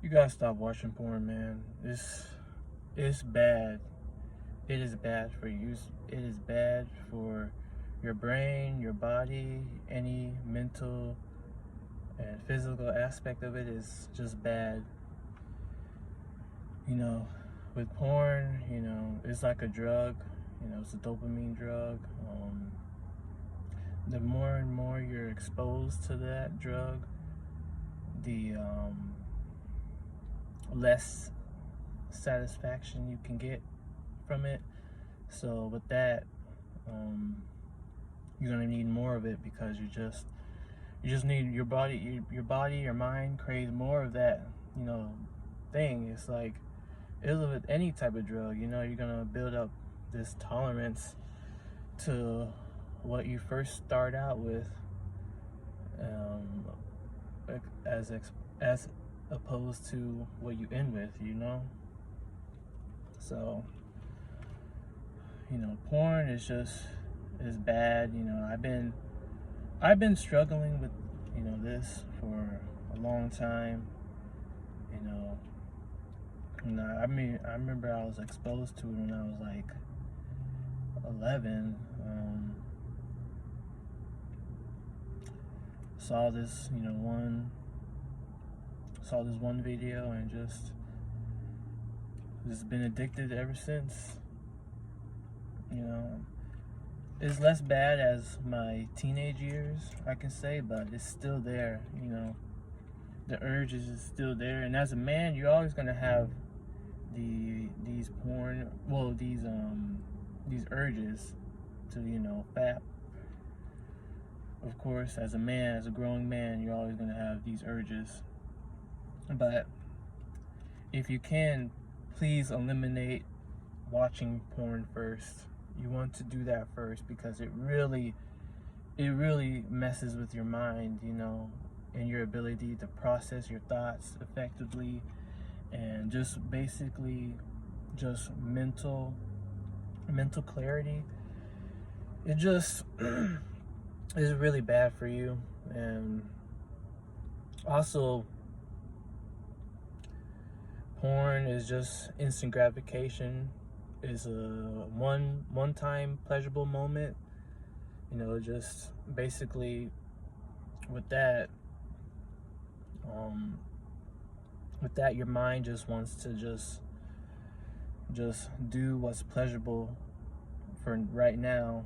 You gotta stop watching porn, man. It's bad. It is bad for you. It is bad for your brain, your body, any mental and physical aspect of it is just bad. You know, with porn, it's like a drug. It's a dopamine drug. The more and more you're exposed to that drug, the less satisfaction you can get from it. So with that, um, you're gonna need more of it because you just need your mind craves more of that thing. It's like it's with any type of drug. You're gonna build up this tolerance to what you first start out with, um, as opposed to what you end with. So porn is bad. I've been struggling with this for a long time. You know, I mean, I remember I was exposed to it when I was like 11. Saw this, saw this one video and just been addicted ever since. You know, it's less bad as my teenage years, I can say, but it's still there. The urge is still there, and as a man, you're always gonna have these porn, well, these urges to fap. Of course, as a man, as a growing man, you're always gonna have these urges. But if you can, please eliminate watching porn first. You want to do that first because it really messes with your mind, and your ability to process your thoughts effectively, and just basically just mental clarity. It just is really bad for you. And also, porn is just instant gratification. Is a one-time pleasurable moment. Just basically with that, your mind just wants to just do what's pleasurable for right now,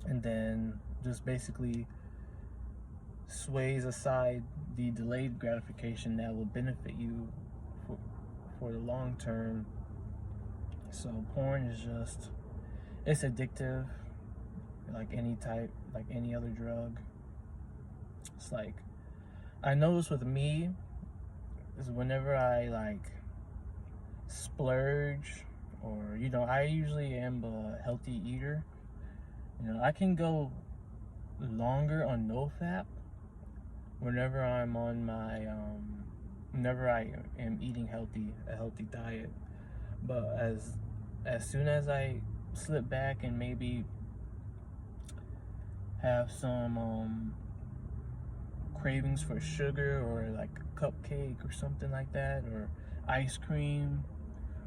and then just basically sways aside the delayed gratification that will benefit you for the long term. So porn is it's addictive, like any other drug. It's like, I notice with me is whenever I like splurge, or I usually am a healthy eater. I can go longer on no-fap whenever I'm on my whenever I am eating a healthy diet. But as soon as I slip back and maybe have some cravings for sugar, or like a cupcake or something like that, or ice cream,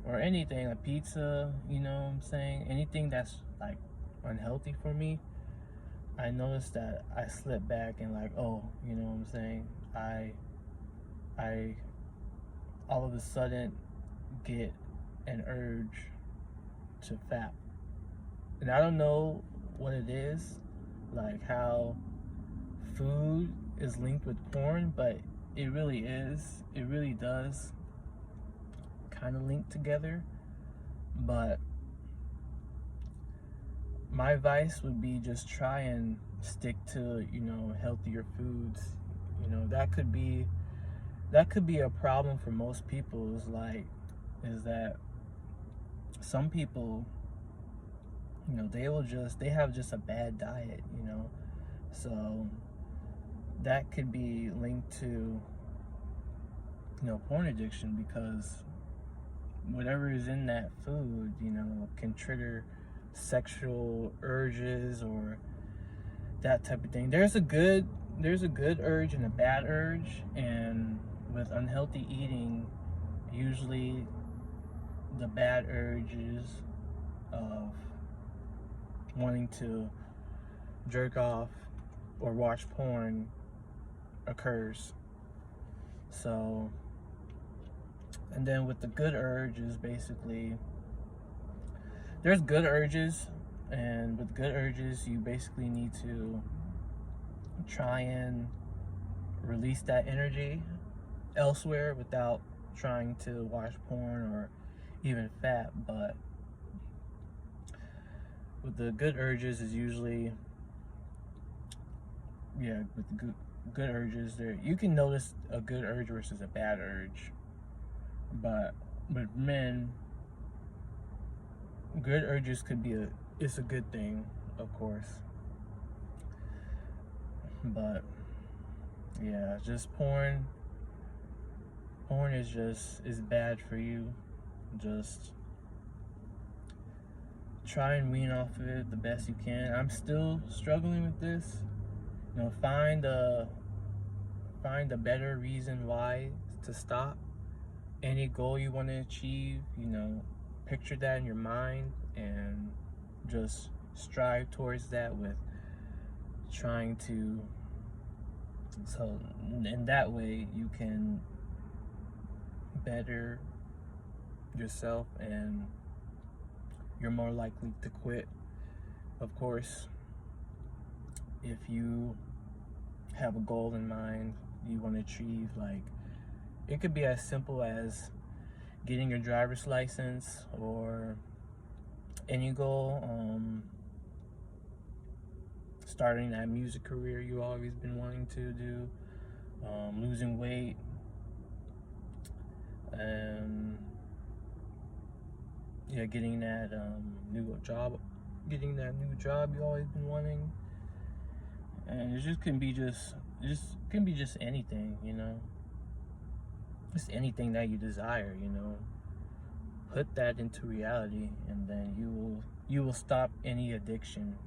or anything, like pizza, what I'm saying, anything that's like unhealthy for me, I notice that I slip back and like, oh, what I'm saying, I all of a sudden get an urge to fap. And I don't know what it is, like how food is linked with porn, but it really does kind of link together. But my advice would be just try and stick to healthier foods. That could be a problem for most people, is that some people, they have just a bad diet. So that could be linked to porn addiction, because whatever is in that food can trigger sexual urges or that type of thing. There's a good urge and a bad urge, and with unhealthy eating, usually the bad urges of wanting to jerk off or watch porn occurs. So, and then with the good urges, basically, there's good urges, and with good urges, you basically need to try and release that energy elsewhere without trying to watch porn or even fat. But with the good urges is usually, yeah, with the good urges, there you can notice a good urge versus a bad urge. But with men, good urges could be it's a good thing, of course. But yeah, just porn is bad for you. Just try and wean off of it the best you can. I'm still struggling with this. You know, find a better reason why to stop. Any goal you want to achieve, you know, picture that in your mind and just strive towards that with trying to, so in that way you can better yourself and you're more likely to quit. Of course, if you have a goal in mind you want to achieve, like it could be as simple as getting your driver's license, or any goal, starting that music career you always been wanting to do, losing weight, and yeah, getting that new job you always been wanting. And it just can be just anything, you know, just anything that you desire, you know. Put that into reality, and then you will stop any addiction.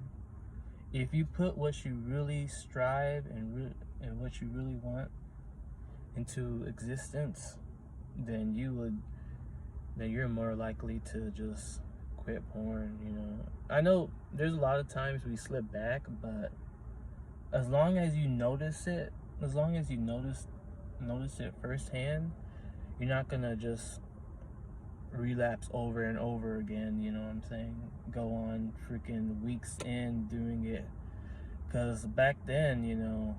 If you put what you really strive and what you really want into existence, then you're more likely to just quit porn, you know. I know there's a lot of times we slip back, but as long as you notice it, notice it firsthand, you're not gonna just relapse over and over again, you know what I'm saying? Go on freaking weeks in doing it. Because back then, you know,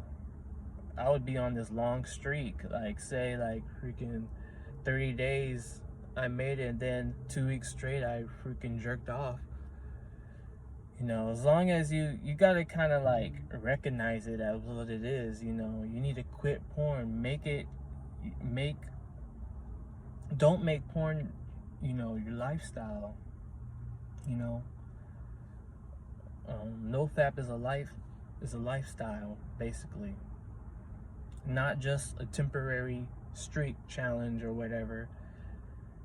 I would be on this long streak, like say like freaking 30 days I made it, and then 2 weeks straight I freaking jerked off. You know, as long as you gotta kind of like recognize it as what it is, you know. You need to quit porn. Don't make porn, you know, your lifestyle, you know. NoFap is a lifestyle, basically, not just a temporary streak challenge or whatever.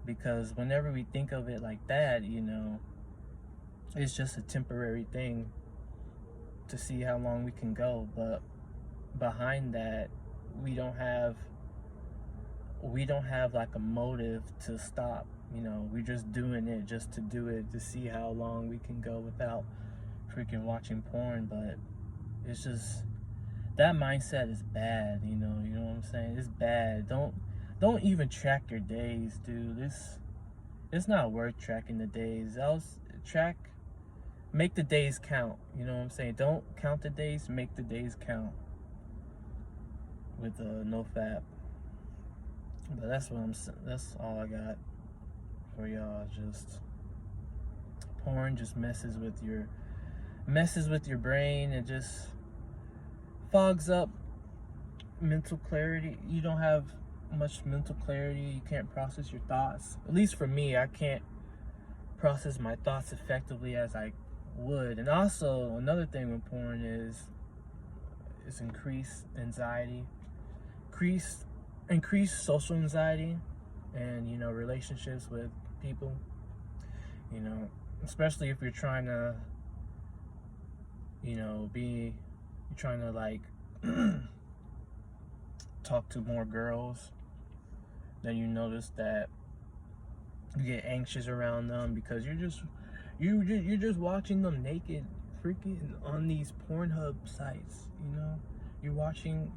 Because whenever we think of it like that, you know, it's just a temporary thing to see how long we can go. But behind that, we don't have like a motive to stop, you know. We're just doing it just to do it, to see how long we can go without freaking watching porn. But it's just, that mindset is bad, you know what I'm saying? It's bad. Don't even track your days, dude. It's not worth tracking the days. Make the days count, you know what I'm saying? Don't count the days, make the days count with NoFap. But that's all I got for y'all. Just porn just messes with your brain. It just fogs up mental clarity. You don't have much mental clarity. You can't process your thoughts. At least for me, I can't process my thoughts effectively as I would. And also another thing with porn is increased anxiety, increased social anxiety, and, you know, relationships with people, you know, especially if you're trying to, you know, like talk to more girls, then you notice that you get anxious around them because you're just watching them naked, freaking on these Pornhub sites. You know, you're watching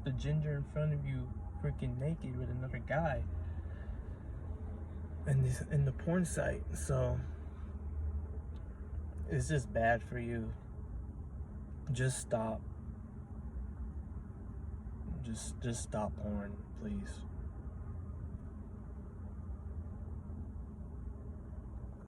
the ginger in front of you freaking naked with another guy in the porn site. So it's just bad for you. Just stop. Just stop porn, please.